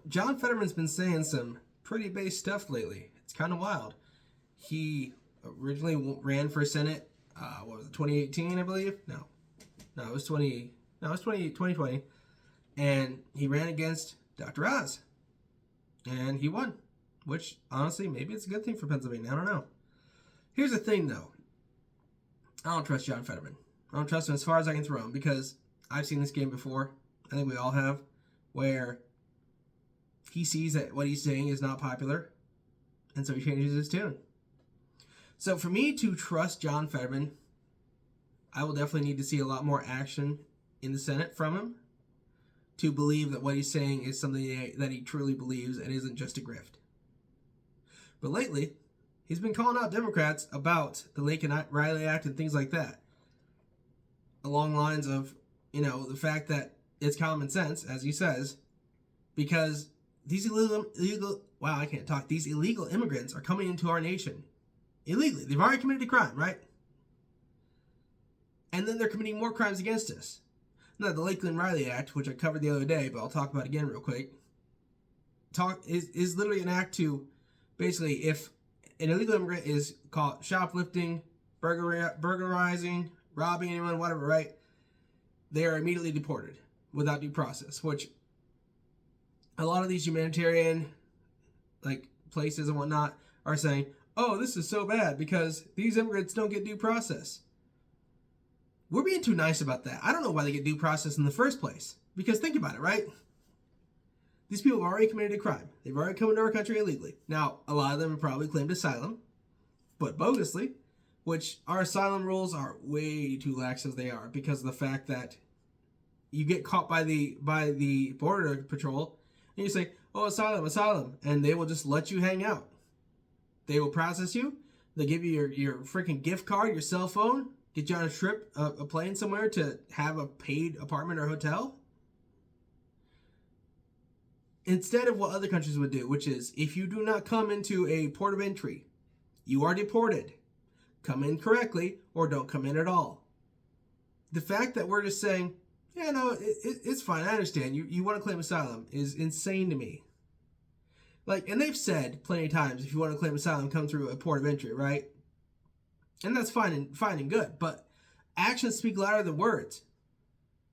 John Fetterman's been saying some pretty base stuff lately. It's kind of wild. He originally ran for Senate, what was it, 2018, I believe? No, it was 2020. And he ran against Dr. Oz. And he won. Which, honestly, maybe it's a good thing for Pennsylvania. I don't know. Here's the thing, though. I don't trust John Fetterman. I don't trust him as far as I can throw him because I've seen this game before. I think we all have. Where he sees that what he's saying is not popular. And so he changes his tune. So for me to trust John Fetterman, I will definitely need to see a lot more action in the Senate from him to believe that what he's saying is something that he truly believes and isn't just a grift. But lately, he's been calling out Democrats about the Laken Riley Act and things like that. Along lines of, the fact that it's common sense, as he says, because these illegal immigrants are coming into our nation illegally. They've already committed a crime, right? And then they're committing more crimes against us. Now, the Laken Riley Act, which I covered the other day, but I'll talk about again real quick, is literally an act to basically, if an illegal immigrant is caught shoplifting, burglarizing, robbing anyone, whatever, right? They are immediately deported without due process, which a lot of these humanitarian places and whatnot are saying, oh, this is so bad because these immigrants don't get due process. We're being too nice about that. I don't know why they get due process in the first place. Because think about it, right? These people have already committed a crime. They've already come into our country illegally. Now, a lot of them have probably claimed asylum, but bogusly, which our asylum rules are way too lax as they are because of the fact that you get caught by the border patrol and you say, oh, asylum, and they will just let you hang out. They will process you. They'll give you your freaking gift card, your cell phone, get you on a trip, a plane somewhere to have a paid apartment or hotel. Instead of what other countries would do, which is if you do not come into a port of entry, you are deported. Come in correctly or don't come in at all. The fact that we're just saying, yeah, no, it's fine, I understand. You want to claim asylum is insane to me. And they've said plenty of times, if you want to claim asylum, come through a port of entry, right? And that's fine and good, but actions speak louder than words.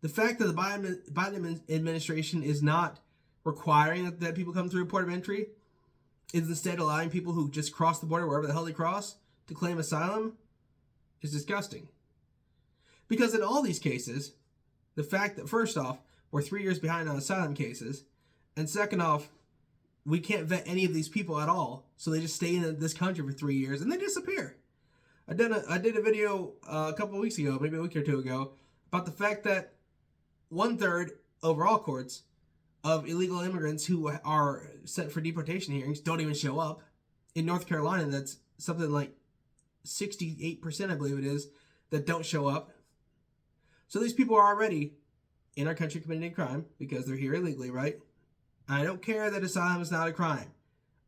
The fact that the Biden administration is not requiring that people come through a port of entry is instead allowing people who just cross the border wherever the hell they cross to claim asylum is disgusting. Because in all these cases, the fact that first off, we're 3 years behind on asylum cases, and second off, we can't vet any of these people at all, so they just stay in this country for 3 years and they disappear. I did a video a couple of weeks ago, maybe a week or two ago, about the fact that 1/3 overall courts of illegal immigrants who are set for deportation hearings don't even show up. In North Carolina, that's something like 68%, I believe it is, that don't show up. So these people are already in our country committing a crime because they're here illegally, right? I don't care that asylum is not a crime.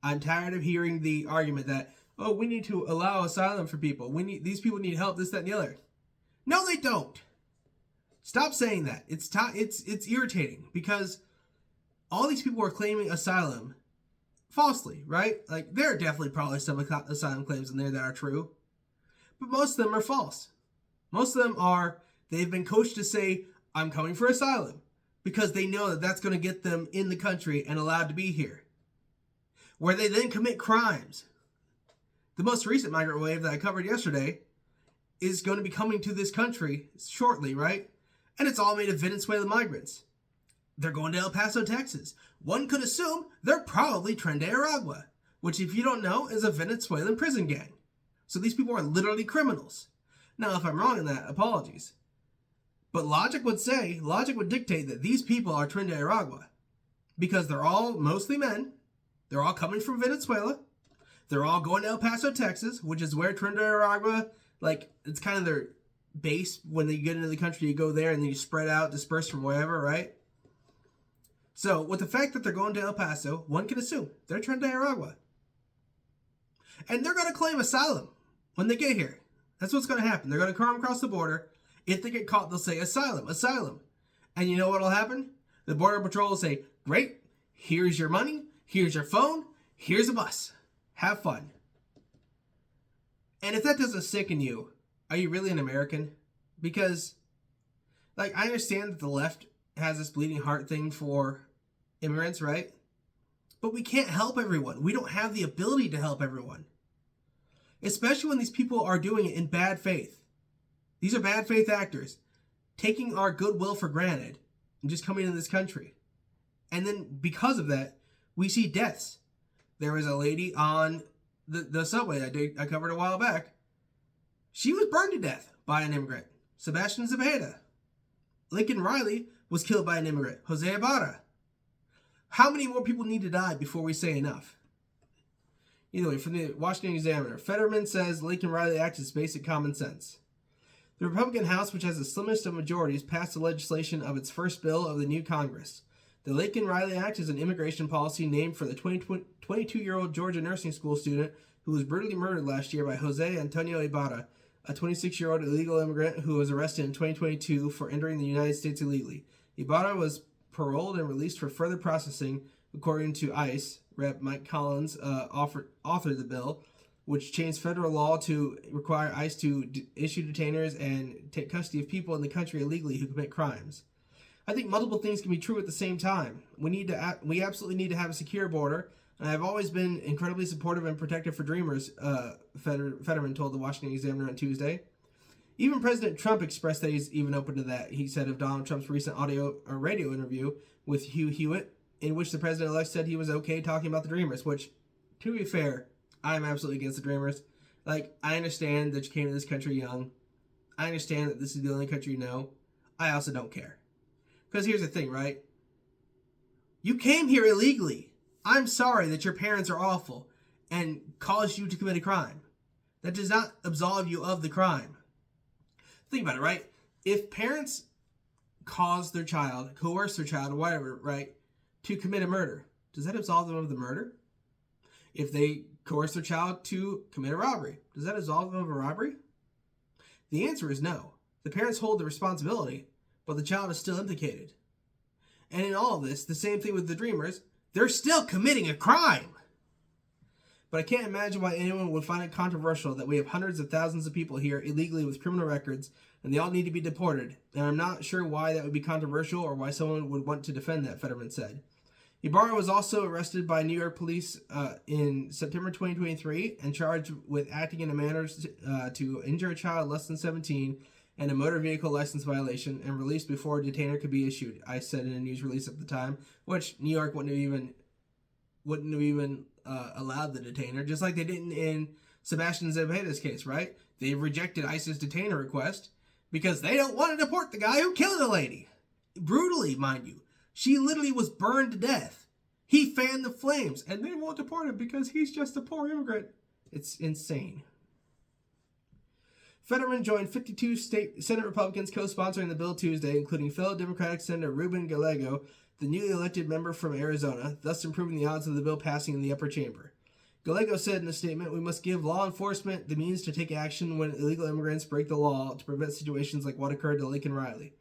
I'm tired of hearing the argument that, oh, we need to allow asylum for people. These people need help, this, that, and the other. No, they don't. Stop saying that. It's irritating because all these people are claiming asylum falsely, right? There are definitely probably some asylum claims in there that are true, but most of them are false. Most of them are, they've been coached to say, I'm coming for asylum, because they know that that's going to get them in the country and allowed to be here, where they then commit crimes. The most recent migrant wave that I covered yesterday is going to be coming to this country shortly, right? And it's all made of Venezuelan migrants. They're going to El Paso, Texas. One could assume they're probably Tren de Aragua, which, if you don't know, is a Venezuelan prison gang. So these people are literally criminals. Now, if I'm wrong in that, apologies. But logic would dictate that these people are Tren de Aragua because they're all mostly men. They're all coming from Venezuela. They're all going to El Paso, Texas, which is where Tren de Aragua, it's kind of their base. When they get into the country, you go there and then you spread out, disperse from wherever, right? So, with the fact that they're going to El Paso, one can assume they're Tren de Aragua. And they're going to claim asylum when they get here. That's what's going to happen. They're going to come across the border. If they get caught, they'll say, asylum, asylum. And you know what will happen? The Border Patrol will say, great, Here's your money. Here's your phone. Here's a bus. Have fun. And if that doesn't sicken you, are you really an American? Because, I understand that the left has this bleeding heart thing for immigrants, right? But we can't help everyone. We don't have the ability to help everyone. Especially when these people are doing it in bad faith. These are bad faith actors, taking our goodwill for granted and just coming into this country. And then because of that, we see deaths. There was a lady on the subway I covered a while back. She was burned to death by an immigrant, Sebastian Zepeda. Laken Riley was killed by an immigrant, Jose Ibarra. How many more people need to die before we say enough? Either way, from the Washington Examiner, Fetterman says Laken Riley Act is basic common sense. The Republican House, which has the slimmest of majorities, passed the legislation of its first bill of the new Congress. The Laken Riley Act is an immigration policy named for the 22-year-old Georgia nursing school student who was brutally murdered last year by Jose Antonio Ibarra, a 26-year-old illegal immigrant who was arrested in 2022 for entering the United States illegally. Ibarra was paroled and released for further processing, according to ICE. Rep. Mike Collins authored the bill, which changed federal law to require ICE to issue detainers and take custody of people in the country illegally who commit crimes. I think multiple things can be true at the same time. We absolutely need to have a secure border, and I've always been incredibly supportive and protective for Dreamers, Fetterman told the Washington Examiner on Tuesday. Even President Trump expressed that he's even open to that. He said of Donald Trump's recent audio or radio interview with Hugh Hewitt, in which the president-elect said he was okay talking about the Dreamers, which, to be fair, I'm absolutely against the Dreamers. I understand that you came to this country young. I understand that this is the only country you know. I also don't care. Because here's the thing, right? You came here illegally. I'm sorry that your parents are awful and caused you to commit a crime. That does not absolve you of the crime. Think about it, right? If parents cause their child, coerce their child, or whatever, right, to commit a murder, does that absolve them of the murder? If they coerce their child to commit a robbery, does that absolve them of a robbery? The answer is no. The parents hold the responsibility, but the child is still implicated. And in all of this, the same thing with the Dreamers, they're still committing a crime. But I can't imagine why anyone would find it controversial that we have hundreds of thousands of people here illegally with criminal records, and they all need to be deported. And I'm not sure why that would be controversial or why someone would want to defend that, Fetterman said. Ibarra was also arrested by New York police in September 2023 and charged with acting in a manner to injure a child less than 17 and a motor vehicle license violation, and released before a detainer could be issued, I said in a news release at the time, which New York wouldn't have even allowed the detainer, just like they didn't in Sebastian Zepeda's case, right? They've rejected ICE's detainer request because they don't want to deport the guy who killed a lady. Brutally, mind you. She literally was burned to death. He fanned the flames, and they won't deport him because he's just a poor immigrant. It's insane. Fetterman joined 52 Senate Republicans co-sponsoring the bill Tuesday, including fellow Democratic Senator Ruben Gallego, the newly elected member from Arizona, thus improving the odds of the bill passing in the upper chamber. Gallego said in a statement, "We must give law enforcement the means to take action when illegal immigrants break the law to prevent situations like what occurred to Laken Riley."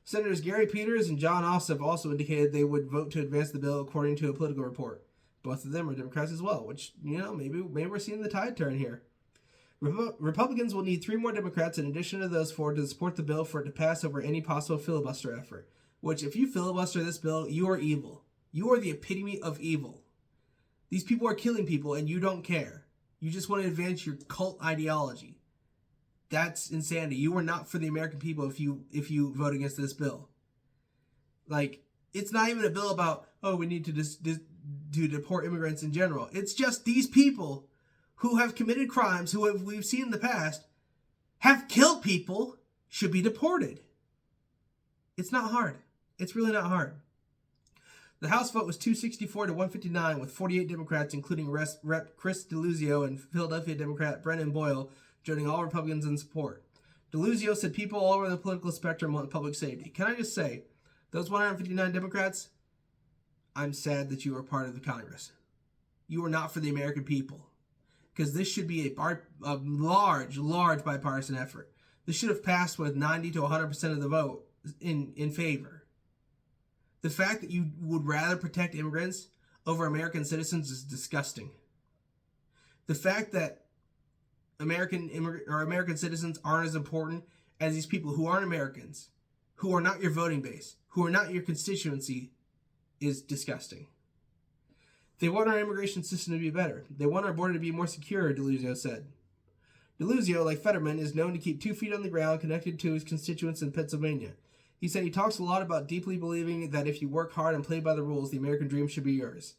Senators Gary Peters and John Ossoff also indicated they would vote to advance the bill, according to a Political report. Both of them are Democrats as well, which, maybe we're seeing the tide turn here. Republicans will need 3 more Democrats in addition to those 4 to support the bill for it to pass over any possible filibuster effort. Which, if you filibuster this bill, you are evil. You are the epitome of evil. These people are killing people and you don't care. You just want to advance your cult ideology. That's insanity. You are not for the American people if you vote against this bill. It's not even a bill about, we need to deport immigrants in general. It's just these people who have committed crimes, we've seen in the past, have killed people, should be deported. It's not hard. It's really not hard. The House vote was 264 to 159 with 48 Democrats, including Rep. Chris DeLuzio and Philadelphia Democrat Brennan Boyle, joining all Republicans in support. DeLuzio said people all over the political spectrum want public safety. Can I just say, those 159 Democrats, I'm sad that you are part of the Congress. You are not for the American people. Because this should be a large bipartisan effort. This should have passed with 90 to 100% of the vote in favor. The fact that you would rather protect immigrants over American citizens is disgusting. The fact that American citizens aren't as important as these people who aren't Americans, who are not your voting base, who are not your constituency, is disgusting. They want our immigration system to be better. They want our border to be more secure, DeLuzio said. DeLuzio, like Fetterman, is known to keep 2 feet on the ground connected to his constituents in Pennsylvania. He said he talks a lot about deeply believing that if you work hard and play by the rules, the American dream should be yours.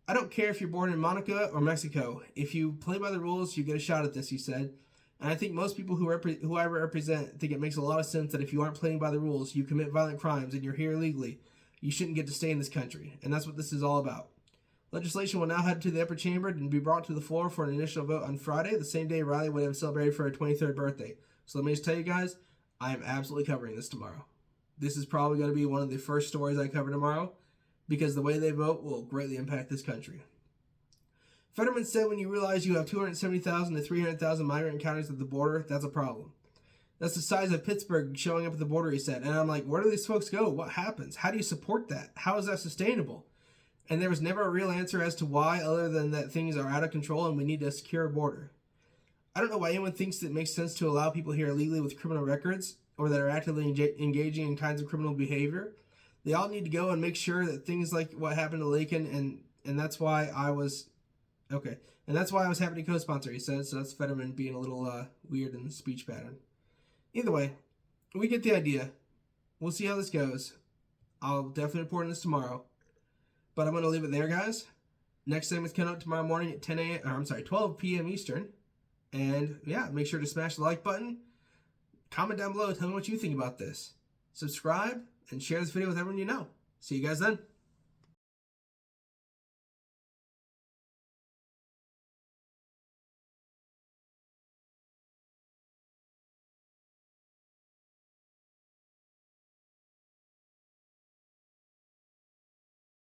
I don't care if you're born in Monaco or Mexico. If you play by the rules, you get a shot at this, he said. And I think most people who I represent think it makes a lot of sense that if you aren't playing by the rules, you commit violent crimes, and you're here illegally, you shouldn't get to stay in this country. And that's what this is all about. Legislation will now head to the upper chamber and be brought to the floor for an initial vote on Friday, the same day Riley would have celebrated for her 23rd birthday. So let me just tell you guys, I am absolutely covering this tomorrow. This is probably going to be one of the first stories I cover tomorrow, because the way they vote will greatly impact this country. Fetterman said when you realize you have 270,000 to 300,000 migrant encounters at the border, that's a problem. That's the size of Pittsburgh showing up at the border, he said. And I'm like, where do these folks go? What happens? How do you support that? How is that sustainable? And there was never a real answer as to why, other than that things are out of control and we need a secure border. I don't know why anyone thinks it makes sense to allow people here illegally with criminal records or that are actively engaging in kinds of criminal behavior. They all need to go and make sure that things like what happened to Laken, and that's why I was okay. And that's why I was happy to co-sponsor, he said. So that's Fetterman being a little weird in the speech pattern. Either way, we get the idea. We'll see how this goes. I'll definitely report on this tomorrow. But I'm going to leave it there, guys. Next segment's coming out tomorrow morning at 12 p.m. Eastern. And yeah, make sure to smash the like button. Comment down below. Tell me what you think about this. Subscribe and share this video with everyone you know. See you guys then.